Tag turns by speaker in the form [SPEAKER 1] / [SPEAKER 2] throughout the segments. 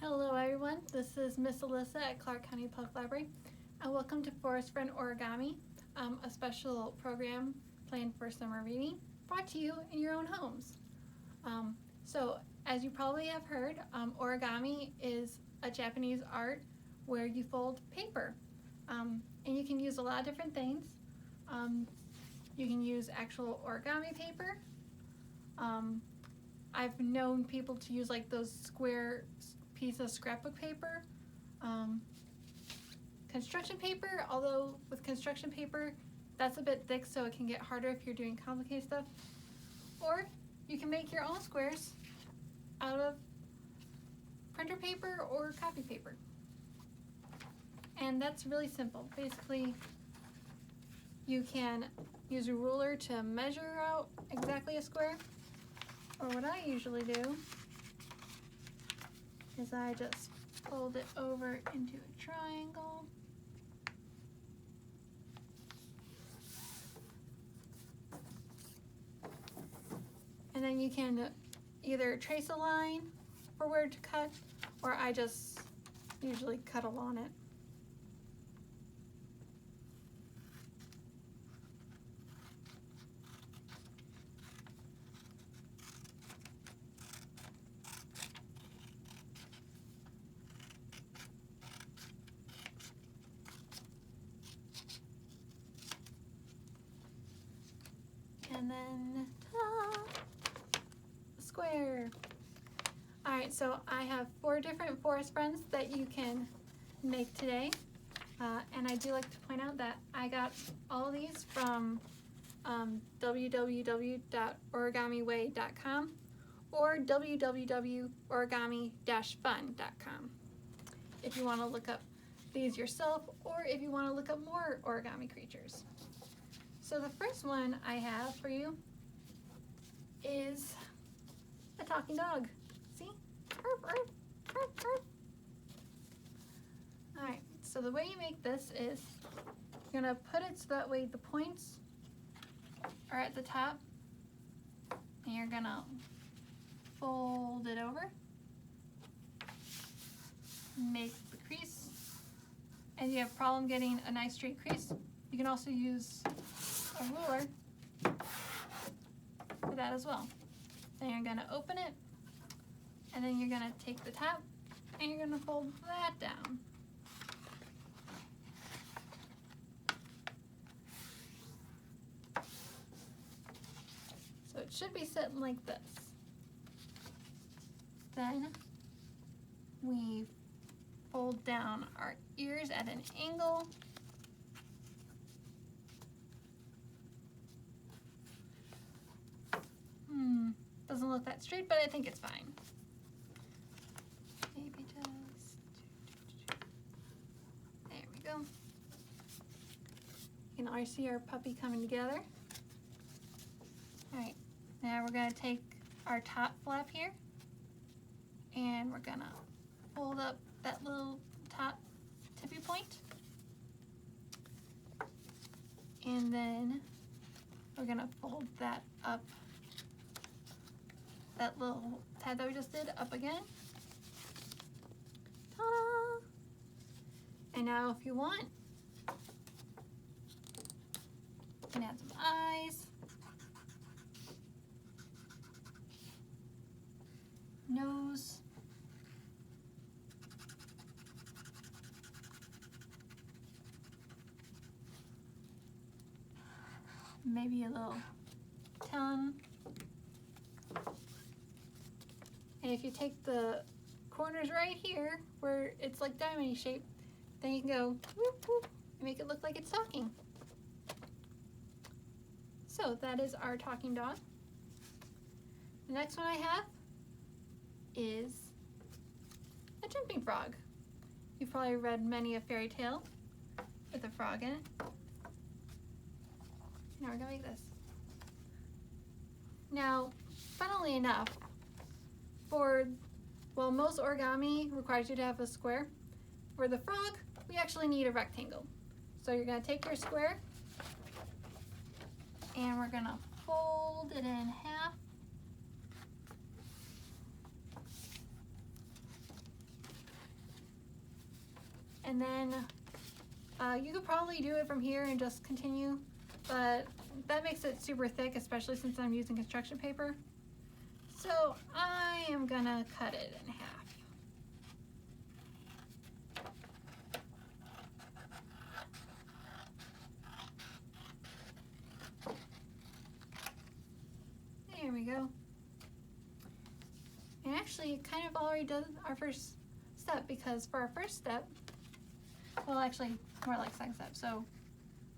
[SPEAKER 1] Hello everyone, this is Miss Alissa at Clark County Public Library, and welcome to Forest Friend Origami, a special program planned for summer reading, brought to you in your own homes. So, as you probably have heard, origami is a Japanese art where you fold paper, and you can use a lot of different things. You can use actual origami paper. I've known people to use like those square piece of scrapbook paper, construction paper, although with construction paper that's a bit thick so it can get harder if you're doing complicated stuff, or you can make your own squares out of printer paper or copy paper, and that's really simple. Basically you can use a ruler to measure out exactly a square, or what I usually do is I just fold it over into a triangle. And then you can either trace a line for where to cut, or I just usually cut along it. And then, ta-da, square. All right, so I have 4 different forest friends that you can make today. And I do like to point out that I got all of these from www.origamiway.com or www.origami-fun.com if you want to look up these yourself, or if you want to look up more origami creatures. So the first one I have for you is a talking dog. See? Alright, so the way you make this is you're going to put it so that way the points are at the top, and you're going to fold it over, make the crease, and you have a problem getting a nice straight crease, you can also use a ruler for that as well. Then you're going to open it, and then you're going to take the top and you're going to fold that down. So it should be sitting like this. Then we fold down our ears at an angle. Doesn't look that straight, but I think it's fine. Maybe just, there we go. You can already see our puppy coming together. All right, now we're gonna take our top flap here, and we're gonna fold up that little top tippy point. And then we're gonna fold that up, that little tab that we just did, up again. Ta-da! And now if you want, you can add some eyes, nose, maybe a little tongue. And if you take the corners right here where it's like diamond shape, then you can go whoop, whoop, and make it look like it's talking. So that is our talking dog. The next one I have is a jumping frog. You've probably read many a fairy tale with a frog in it. Now we're gonna make this. Now, funnily enough, well, most origami requires you to have a square. For the frog, we actually need a rectangle. So you're gonna take your square and we're gonna fold it in half. And then you could probably do it from here and just continue, but that makes it super thick, especially since I'm using construction paper. So I am gonna cut it in half. There we go. And actually, it kind of already does our first step, because for our first step, well, actually, more like second step. So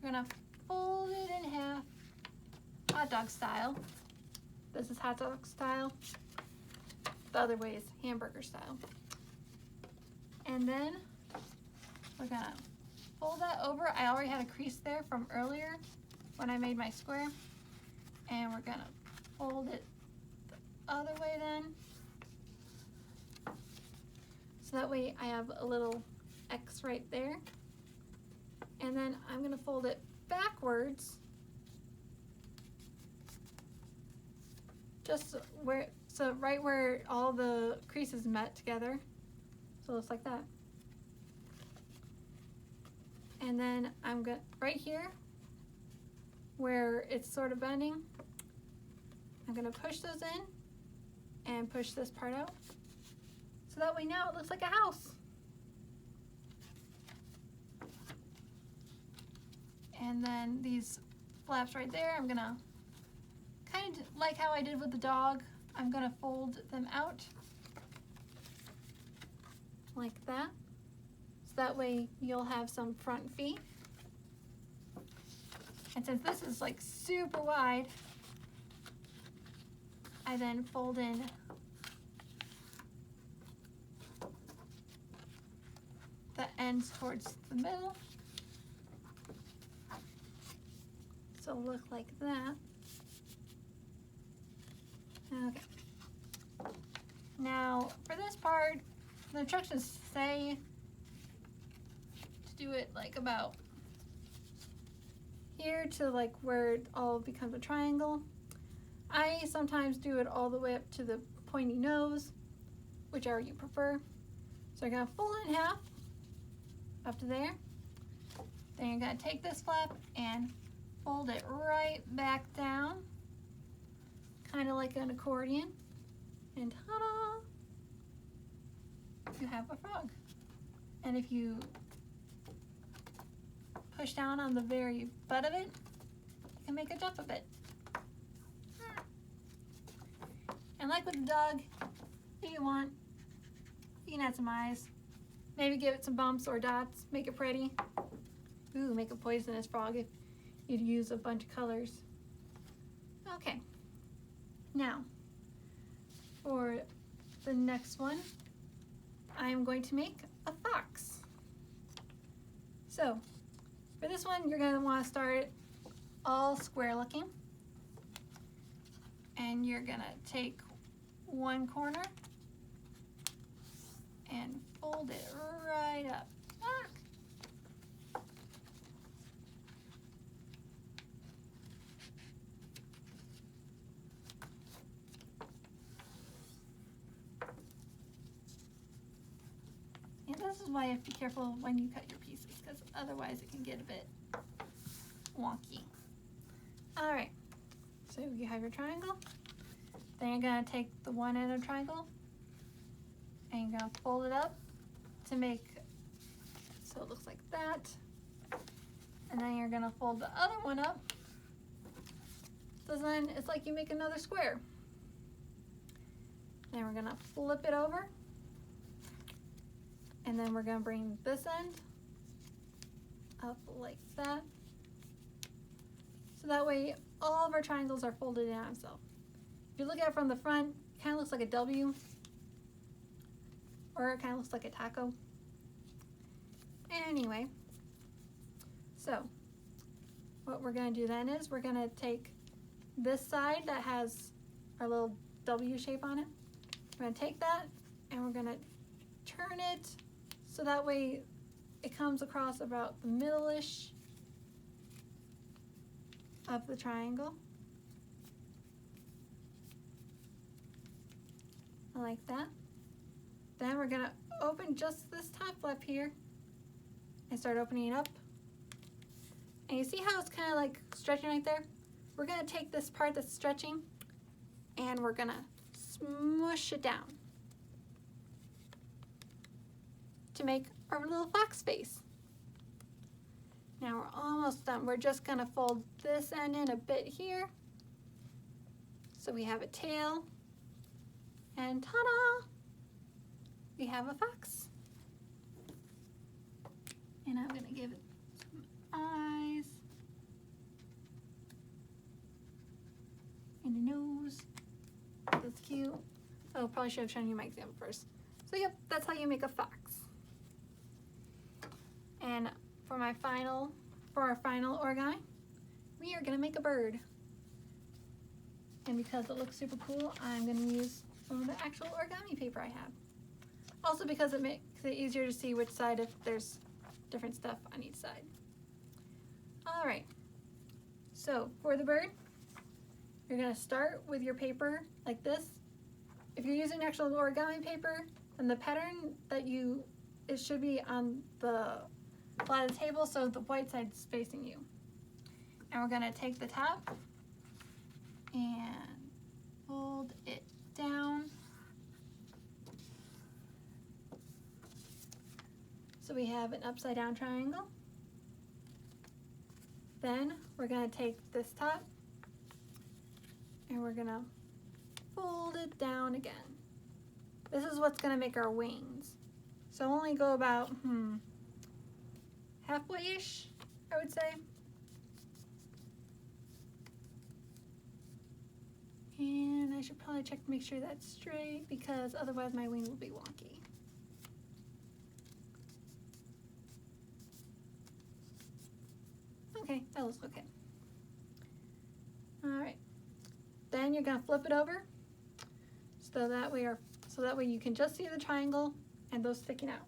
[SPEAKER 1] we're gonna fold it in half, hot dog style. This is hot dog style. The other way is hamburger style. And then we're gonna fold that over. I already had a crease there from earlier when I made my square. And we're gonna fold it the other way then. So that way I have a little X right there. And then I'm gonna fold it backwards, just where, so right where all the creases met together. So it looks like that. And then I'm gonna, right here, where it's sort of bending, I'm gonna push those in and push this part out. So that way now it looks like a house. And then these flaps right there, I'm gonna, kind of like how I did with the dog, I'm gonna fold them out like that. So that way you'll have some front feet. And since this is like super wide, I then fold in the ends towards the middle. So look like that. Okay. Now for this part, the instructions say to do it like about here to like where it all becomes a triangle. I sometimes do it all the way up to the pointy nose, whichever you prefer. So you're gonna fold it in half up to there. Then you're gonna take this flap and fold it right back down, kind of like an accordion, and ta-da! You have a frog. And if you push down on the very butt of it, you can make a jump of it. And like with the dog, if you want, you can add some eyes. Maybe give it some bumps or dots, make it pretty. Ooh, make a poisonous frog if you'd use a bunch of colors. Okay, now for the next one, I'm going to make a fox. So for this one, you're gonna wanna start it all square looking. And you're gonna take one corner and fold it right up. And this is why you have to be careful when you cut your pieces, because otherwise it can get a bit wonky. All right, so you have your triangle. Then you're gonna take the one end of the triangle and you're gonna fold it up to make, so it looks like that. And then you're gonna fold the other one up. So then it's like you make another square. Then we're gonna flip it over. And then we're gonna bring this end up like that. So that way all of our triangles are folded in on itself. If you look at it from the front, it kind of looks like a W, or it kind of looks like a taco. Anyway, so what we're gonna do then is we're gonna take this side that has our little W shape on it. We're gonna take that and we're gonna turn it so that way it comes across about the middle-ish of the triangle. Like that. Then we're gonna open just this top flap here and start opening it up. And you see how it's kind of like stretching right there? We're going to take this part that's stretching and we're going to smush it down to make our little fox face. Now we're almost done. We're just going to fold this end in a bit here so we have a tail, and ta-da! We have a fox. And I'm going to give it some eyes and a nose. That's cute. Oh, probably should have shown you my example first. So yep, that's how you make a fox. And for our final origami, we are going to make a bird. And because it looks super cool, I'm going to use some of the actual origami paper I have. Also because it makes it easier to see which side if there's different stuff on each side. Alright, so for the bird, you're going to start with your paper like this. If you're using actual origami paper, then the pattern that it should be on the flat of the table so the white side is facing you. And we're going to take the top and fold it down so we have an upside down triangle. Then we're going to take this top and we're going to fold it down again. This is what's going to make our wings. So only go about halfway-ish, I would say. And I should probably check to make sure that's straight because otherwise my wing will be wonky. Okay, that looks okay. Alright. Then you're gonna flip it over so that way you can just see the triangle and those sticking out.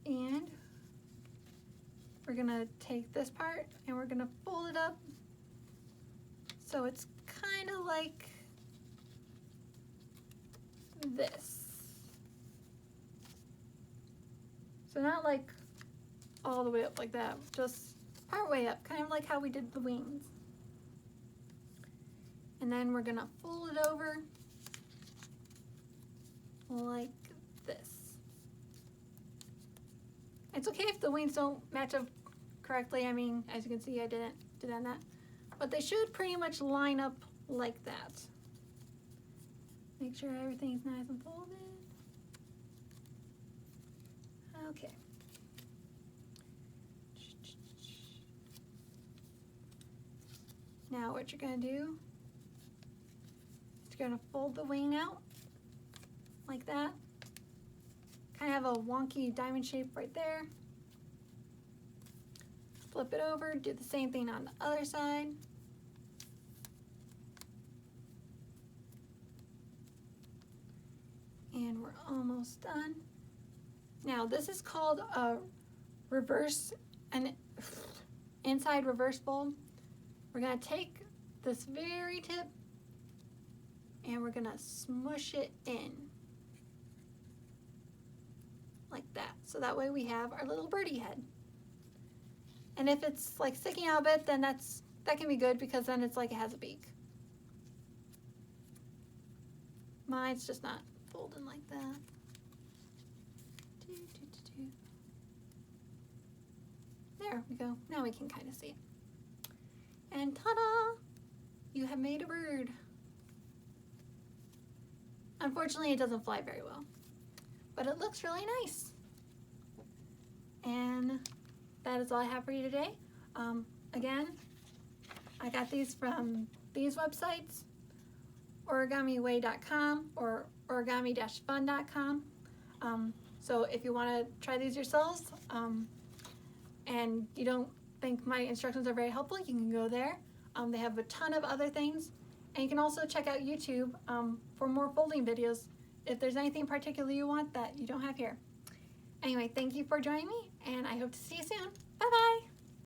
[SPEAKER 1] And we're gonna take this part and we're gonna fold it up so it's kind of like this. So not like all the way up like that, just part way up, kind of like how we did the wings. And then we're gonna fold it over like this. It's okay if the wings don't match up correctly. I mean, as you can see, I didn't do that. But they should pretty much line up like that. Make sure everything's nice and folded. Okay. Now what you're gonna do is you're gonna fold the wing out like that. Kind of have a wonky diamond shape right there. Flip it over, do the same thing on the other side. And we're almost done. Now this is called a inside reverse fold. We're gonna take this very tip and we're gonna smush it in like that. So that way we have our little birdie head. And if it's like sticking out a bit, then that can be good because then it's like it has a beak. Mine's just not folding like that. There we go. Now we can kind of see it. And ta-da! You have made a bird. Unfortunately, it doesn't fly very well, but it looks really nice. And that is all I have for you today. Again, I got these from these websites, origamiway.com or origami-fun.com. So if you want to try these yourselves and you don't think my instructions are very helpful, you can go there. They have a ton of other things. And you can also check out YouTube for more folding videos if there's anything in particular you want that you don't have here. Anyway, thank you for joining me, and I hope to see you soon. Bye-bye.